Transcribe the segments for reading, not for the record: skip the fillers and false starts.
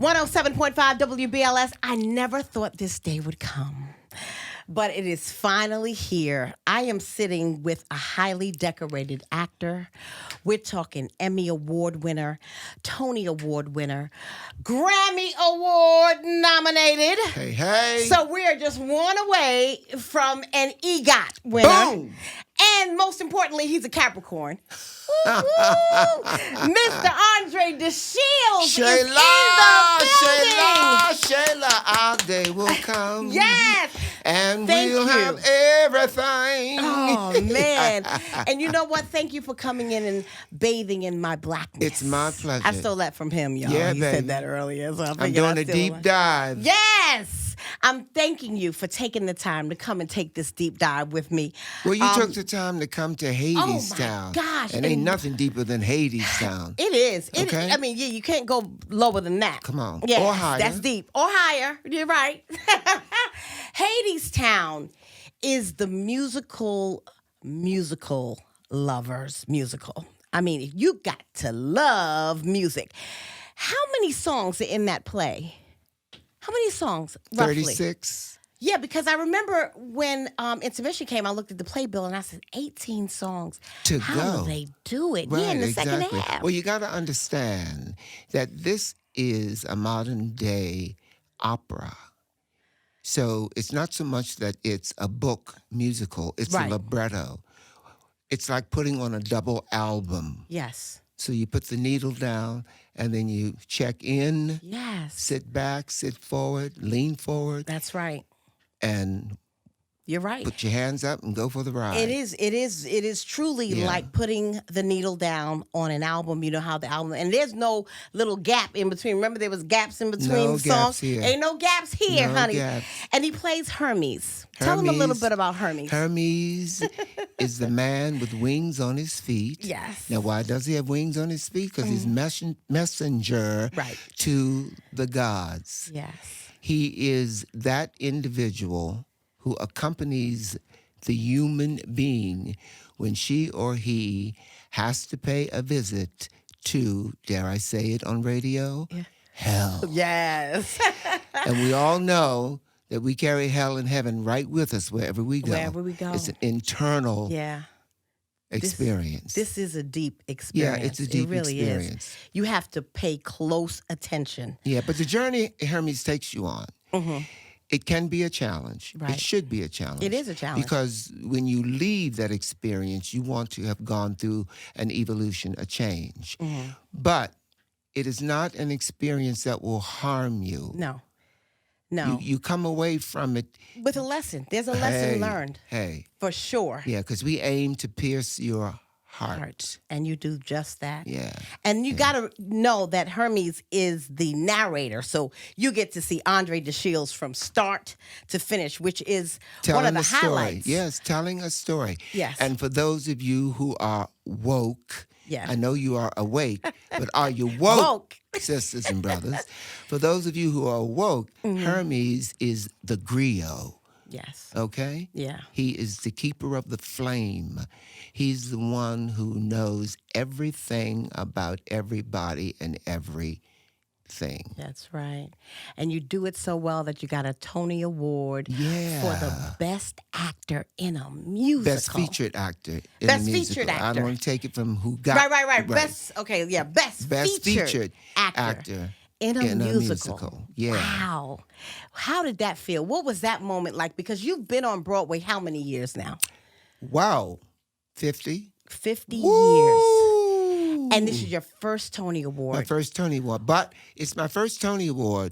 107.5 WBLS. I never thought this day would come, but it is finally here. I am sitting with a highly decorated actor. We're talking Emmy Award winner, Tony Award winner, Grammy Award nominated. Hey, hey. So we are just one away from an EGOT winner. Boom. And most importantly, he's a Capricorn. Mr. André DeShields is in the Shaila, our day will come. Yes. And Thank we'll you. have everything. Oh, man. And you know what? Thank you for coming in and bathing in my blackness. It's my pleasure. I stole that from him, y'all. Yeah, he baby. said that earlier. So I'm doing a deep dive. Yes. I'm thanking you for taking the time to come and take this deep dive with me. Well, you took the time to come to Hadestown. Oh, my gosh. And ain't nothing deeper than Hadestown. It is. Okay. I mean, yeah, you can't go lower than that. Come on. Yes, Or higher. That's deep. Or higher. You're right. Hadestown is the musical lovers musical. I mean, you got to love music. How many songs are in that play? How many songs, roughly? 36. Yeah, because I remember when Intermission came, I looked at the playbill and I said, 18 songs. To How go. do they do it? Right, Yeah, in the exactly. second half. Well, you got to understand that this is a modern day opera. So it's not so much that it's a book musical, it's Right. a libretto. It's like putting on a double album. Yes. So you put the needle down and then you check in, Yes. sit back, sit forward, lean forward, That's right. and You're right. put your hands up and go for the ride. It is truly Yeah. like putting the needle down on an album. You know how the album, and there's no little gap in between. Remember there was gaps in between No songs? gaps here. Ain't no gaps here, No honey. gaps. And he plays Hermes. Tell him a little bit about Hermes. Hermes is the man with wings on his feet. Yes. Now, why does he have wings on his feet? Because he's messenger Right. to the gods. Yes. He is that individual who accompanies the human being when she or he has to pay a visit to, dare I say it on radio, hell. Yes. And we all know that we carry hell and heaven right with us wherever we go. Wherever we go. It's an internal Yeah. experience. This is a deep experience. Yeah, it's a deep it really experience. Is. You have to pay close attention. Yeah, but the journey Hermes takes you on, it can be a challenge. Right. It should be a challenge. It is a challenge. Because when you leave that experience, you want to have gone through an evolution, a change. But it is not an experience that will harm you. No. No. You come away from it. With a lesson. There's a lesson learned. Hey. For sure. Yeah, because we aim to pierce your heart. And you do just that. Yeah. And you got to know that Hermes is the narrator. So you get to see André DeShields from start to finish, which is one of the highlights. Yes, telling a story. Yes. And for those of you who are woke, Yeah. I know you are awake, but are you woke, sisters and brothers? For those of you who are woke, Hermes is the griot. Yes. Okay? Yeah. He is the keeper of the flame. He's the one who knows everything about everybody and everything. That's right. And you do it so well that you got a Tony Award for the best actor in a musical. Best featured actor in Best a musical. featured actor. I don't want to take it from who got Right. Best featured actor. In a musical. Yeah. Wow. How did that feel? What was that moment like? Because you've been on Broadway how many years now? Wow. 50? 50 years. Woo! And this is your first Tony Award. My first Tony Award. But it's my first Tony Award,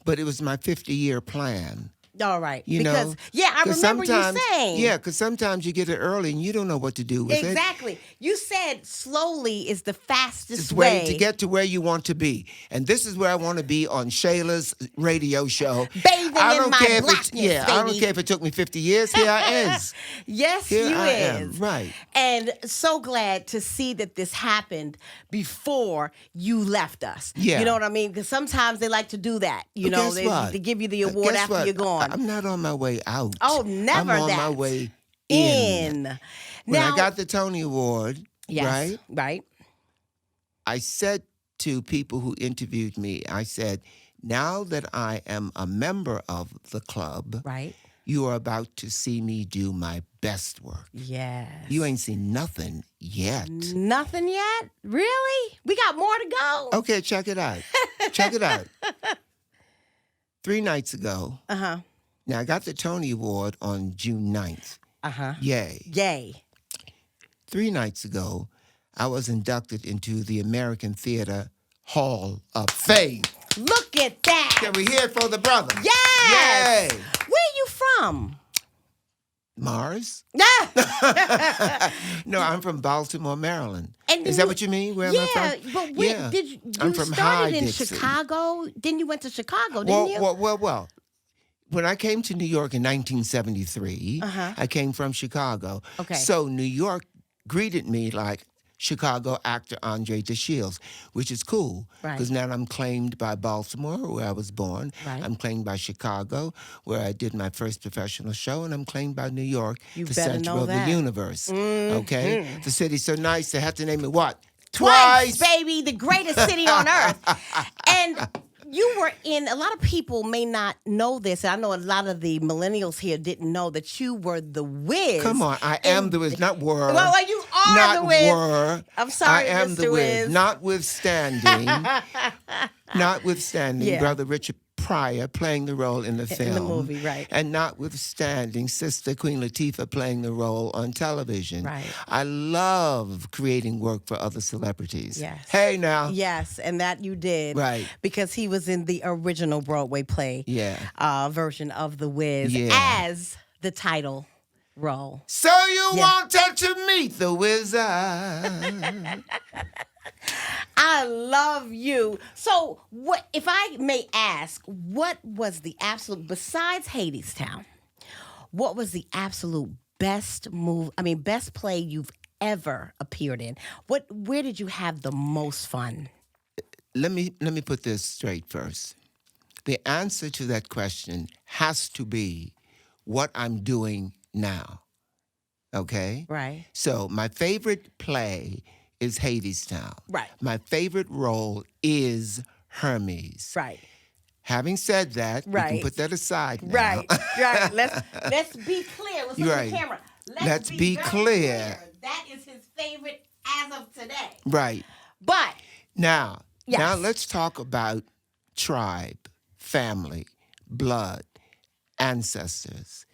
but it was my 50-year plan. All right. You because, know? yeah, I remember you saying. Yeah, because sometimes you get it early and you don't know what to do with it. Exactly. You said slowly is the fastest It's way to get to where you want to be. And this is where I want to be on Shaila's radio show. Bathing in my blackness, I don't baby. care if it took me 50 years. Here I is. Yes, Here you I is. am. Right. And so glad to see that this happened before you left us. Yeah. You know what I mean? Because sometimes they like to do that. You But know, guess what? they give you the award Guess after what? you're gone. I'm not on my way out. Oh, never I'm on that. my way in. When Now, I got the Tony Award, yes, right? I said to people who interviewed me, I said, now that I am a member of the club, Right. you are about to see me do my best work. Yes. You ain't seen nothing yet. Nothing yet? Really? We got more to go. Okay, check it out. Check it out. 3 nights ago, Uh-huh. now I got the Tony Award on June 9th. Uh-huh. Yay. Yay. 3 nights ago, I was inducted into the American Theater Hall of Fame. Look at that. Can we hear it for the brother? Yes. Yay. Where you from? Mars? Ah. No, I'm from Baltimore, Maryland. And Is that what you mean? Where am I from? But where did you I'm from started in Hadestown. Chicago? Then you went to Chicago, didn't you? Well. When I came to New York in 1973, Uh-huh. I came from Chicago. Okay. So New York greeted me like Chicago actor André DeShields, which is cool. Right. Because now I'm claimed by Baltimore, where I was born. Right. I'm claimed by Chicago, where I did my first professional show. And I'm claimed by New York, You the better center know of that. the universe. Okay? The city's so nice, they have to name it what? Twice, baby, the greatest city on earth. And you were in, a lot of people may not know this, and I know a lot of the millennials here didn't know that you were the Wiz. Come on, I am the Wiz, not were. Well, you are not the Wiz. Were. I'm sorry, I am Mr. the Wiz. Notwithstanding, Yeah. Brother Richard Pryor playing the role in the film. In the movie, right. And notwithstanding Sister Queen Latifah playing the role on television. Right. I love creating work for other celebrities. Yes. Hey now. Yes, and that you did. Right. Because he was in the original Broadway play version of The Wiz as the title role. So you wanted to meet the wizard. I love you. So, what, if I may ask, what was the absolute, besides Hadestown, what was the absolute best best play you've ever appeared in? Where did you have the most fun? Let me put this straight first. The answer to that question has to be what I'm doing now. Okay? Right. So my favorite play is Hadestown. Right. My favorite role is Hermes. Right. Having said that, we can put that aside now. Right. Let's be clear. Let's look at the camera. Let's be very clear. That is his favorite as of today. Right. But Now Yes. let's talk about tribe, family, blood, ancestors.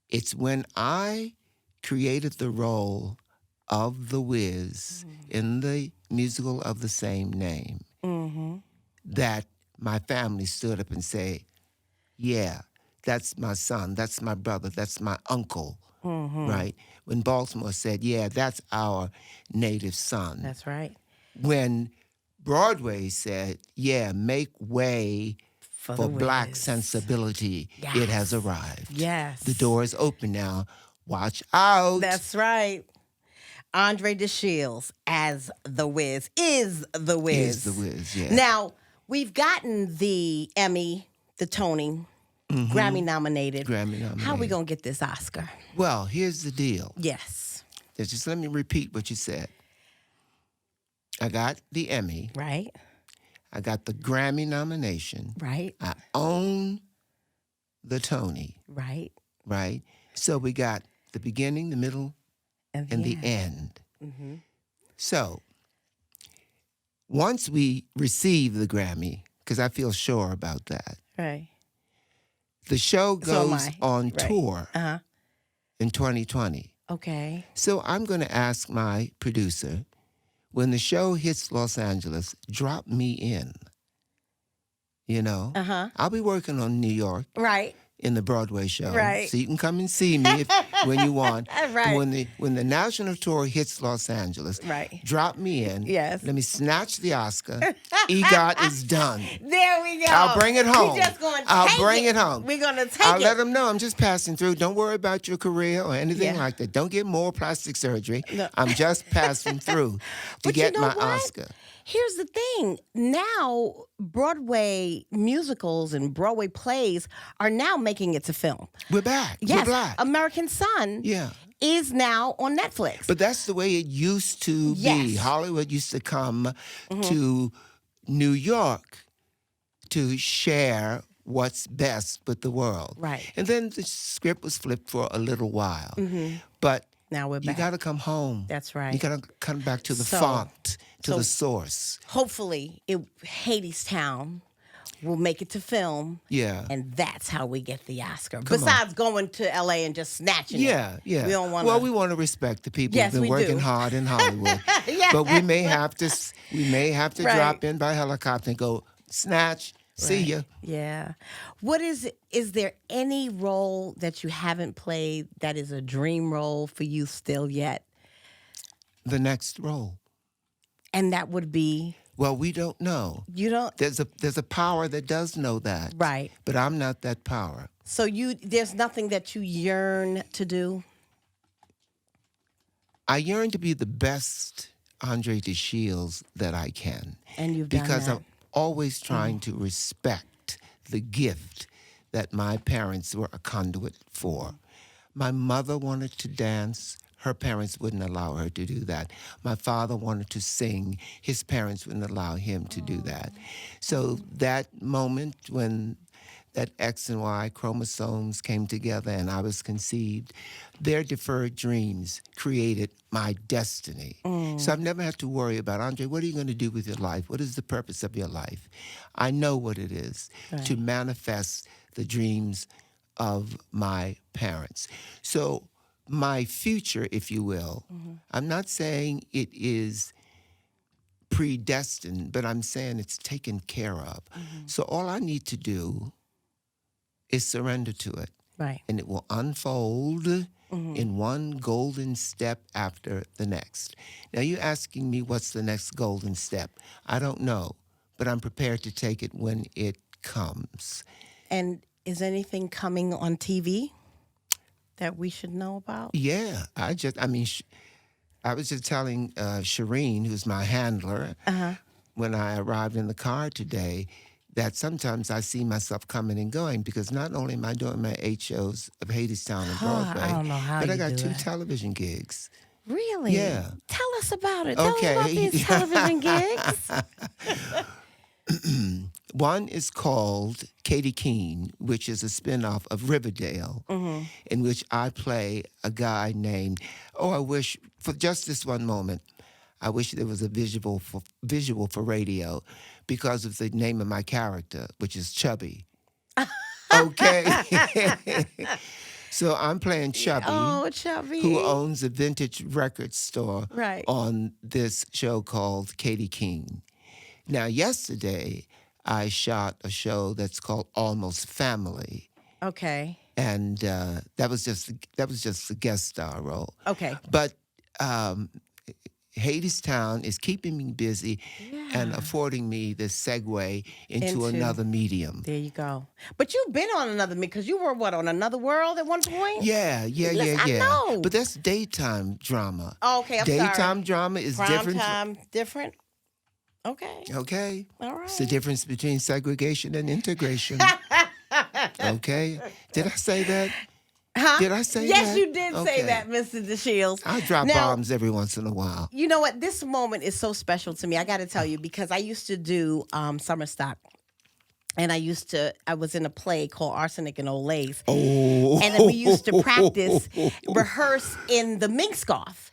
It's when I created the role of the Wiz in the musical of the same name that my family stood up and said, yeah, that's my son, that's my brother, that's my uncle, right? When Baltimore said, yeah, that's our native son. that's right. When Broadway said, yeah, make way for the black Wiz. sensibility, it has arrived. Yes. The door is open now. Watch out. That's right. André DeShields as the Wiz is the Wiz. Is the Wiz, yeah. Now, we've gotten the Emmy, the Tony, Grammy nominated. Grammy nominated. How are we going to get this Oscar? Well, here's the deal. Yes. Just let me repeat what you said. I got the Emmy. Right? I got the Grammy nomination. Right? I own the Tony, Right? right? So we got the beginning, the middle, and the end. So once we receive the Grammy, because I feel sure about that, Right. the show So am goes I. on Right. tour Uh-huh. in 2020. Okay. So I'm going to ask my producer, when the show hits Los Angeles, drop me in. You know? Uh-huh. I'll be working on New York Right. in the Broadway show. Right. So you can come and see me when you want. Right. When the national tour hits Los Angeles, Right. drop me in. Yes. Let me snatch the Oscar. EGOT is done. There we go. I'll bring it home. We're just going to I'll take bring it home. We're going to take I'll it. let them know I'm just passing through. Don't worry about your career or anything Yeah. like that. Don't get more plastic surgery. No. I'm just passing through to But get you know my what? Oscar. Here's the thing. Now, Broadway musicals and Broadway plays are now making it to film. We're back. Yes, We're black. American Son Yeah. is now on Netflix. But that's the way it used to be. Yes. Hollywood used to come to New York to share what's best with the world. Right. And then the script was flipped for a little while. But Now we're you back. got to come home. That's right. You got to come back to the So- font, to so- the source. Hopefully, Hadestown will make it to film. Yeah. And that's how we get the Oscar. Besides going to LA and just snatching it. Yeah. We don't want Well, we want to respect the people Yes, who've we been working do. hard in Hollywood. Yeah. But we may have to Right. drop in by helicopter and go, snatch, see ya. Yeah. What is there any role that you haven't played that is a dream role for you still yet? The next role. And that would be, Well, we don't know. you don't, There's a power that does know that. right. But I'm not that power. So there's nothing that you yearn to do? I yearn to be the best André DeShields that I can. And you've done Because that. I'm always trying to respect the gift that my parents were a conduit for. My mother wanted to dance. Her parents wouldn't allow her to do that. My father wanted to sing. His parents wouldn't allow him to do that. So that moment when that X and Y chromosomes came together and I was conceived, their deferred dreams created my destiny. So I've never had to worry about, Andre, what are you going to do with your life? What is the purpose of your life? I know what it is to manifest the dreams of my parents. So my future, if you will, I'm not saying it is predestined, but I'm saying it's taken care of. So all I need to do is surrender to it. Right. And it will unfold in one golden step after the next. Now, you're asking me what's the next golden step. I don't know, but I'm prepared to take it when it comes. And is anything coming on TV that we should know about? Yeah, I was just telling Shireen, who's my handler, when I arrived in the car today, that sometimes I see myself coming and going because not only am I doing my 8 shows of Hadestown and Broadway, I don't know how but I you got do 2 that. television gigs. Really? Yeah. Tell us about it. Tell us Okay. about these television gigs. One is called Katie Keene, which is a spinoff of Riverdale, in which I play a guy named, I wish, for just this one moment, I wish there was a visual for radio because of the name of my character, which is Chubby. Okay? So I'm playing Chubby, Oh, Chubby. who owns a vintage record store Right. on this show called Katie Keene. Now, yesterday, I shot a show that's called Almost Family, Okay. and that was just a guest star role. Okay. But Hadestown is keeping me busy and affording me this segue into another medium. There you go. But you've been on another because you were on Another World at one point? Yeah. I know. But that's daytime drama. Oh, okay, I'm Daytime sorry. drama is Prime different. time, different? Okay. Okay. All right. It's the difference between segregation and integration. Okay. Did I say that? Huh? Did I say yes, that? you did say Okay. that, Mr. DeShields. I drop Now, bombs every once in a while. You know what? This moment is so special to me. I got to tell you because I used to do summer stock. And I was in a play called Arsenic and Old Lace. Oh. And then we used to rehearse in the Minskoff.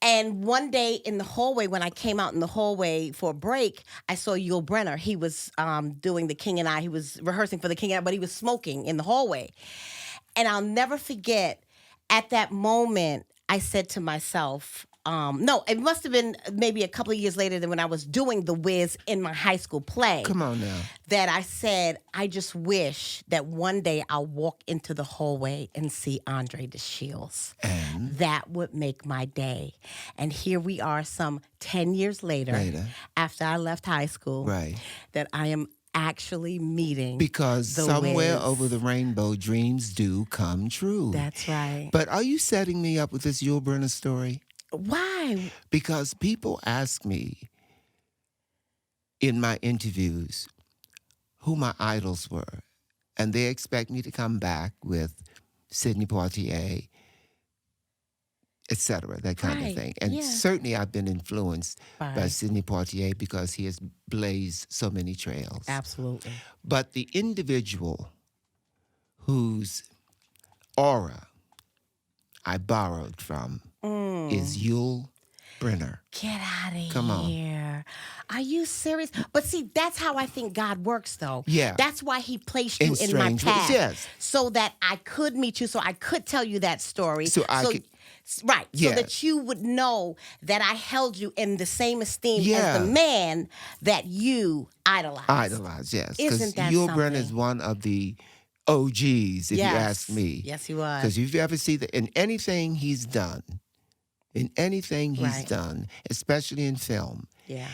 And one day in the hallway, when I came out in the hallway for a break, I saw Yul Brynner. He was doing The King and I. He was rehearsing for The King and I, but he was smoking in the hallway. And I'll never forget, at that moment, I said to myself, no, it must have been maybe a couple of years later than when I was doing The Wiz in my high school play. Come on now. That I said, I just wish that one day I'll walk into the hallway and see André DeShields. And? That would make my day. And here we are some 10 years later. After I left high school, Right. that I am actually meeting Because the somewhere Wiz. over the rainbow, dreams do come true. That's right. But are you setting me up with this Yul Brynner story? Why? Because people ask me in my interviews who my idols were, and they expect me to come back with Sidney Poitier etc. That kind of Right, thing. And yeah. certainly I've been influenced by Right. Sidney Poitier because he has blazed so many trails. Absolutely. But the individual whose aura I borrowed from is Yul Brynner. Get out of Come on. here. Are you serious? But see, that's how I think God works, though. Yeah. That's why he placed you In in my strange ways, path. yes. So that I could meet you, so I could tell you that story. So I could- Right. Yeah. So that you would know that I held you in the same esteem Yeah. as the man that you idolize. Idolize, yes. Because Isn't that Yul Brynner something? is one of the OGs, if you ask me. Yes, he was. Because if you ever see that in anything he's done, Right. especially in film, Yeah.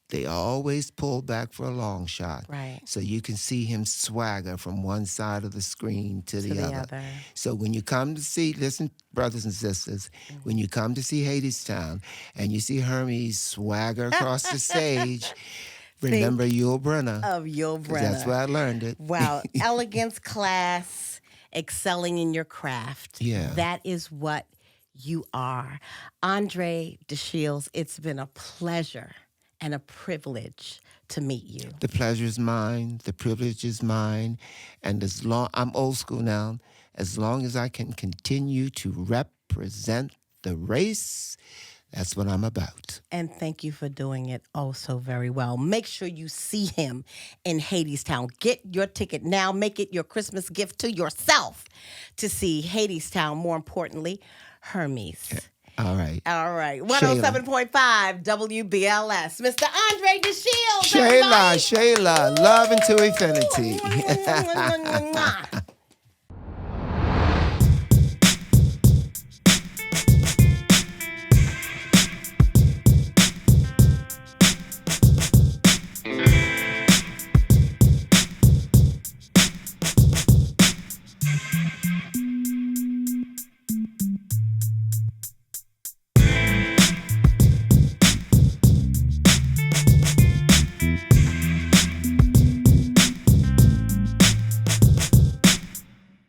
they always pull back for a long shot. Right. So you can see him swagger from one side of the screen to the other. So when you come to see, listen, brothers and sisters, when you come to see Hadestown and you see Hermes swagger across the stage, remember Yul Brynner. Of Yul 'Cause Brynner. that's where I learned it. Wow. Elegance, class, excelling in your craft. Yeah. That is what you are. André DeShields, it's been a pleasure and a privilege to meet you. The pleasure is mine. The privilege is mine. And I'm old school now. As long as I can continue to represent the race, that's what I'm about. And thank you for doing it oh so very well. Make sure you see him in Hadestown. Get your ticket now. Make it your Christmas gift to yourself to see Hadestown. More importantly, Hermes. All right. All right. 107.5 WBLS. Mr. André DeShields. Shaila, love into infinity. everybody.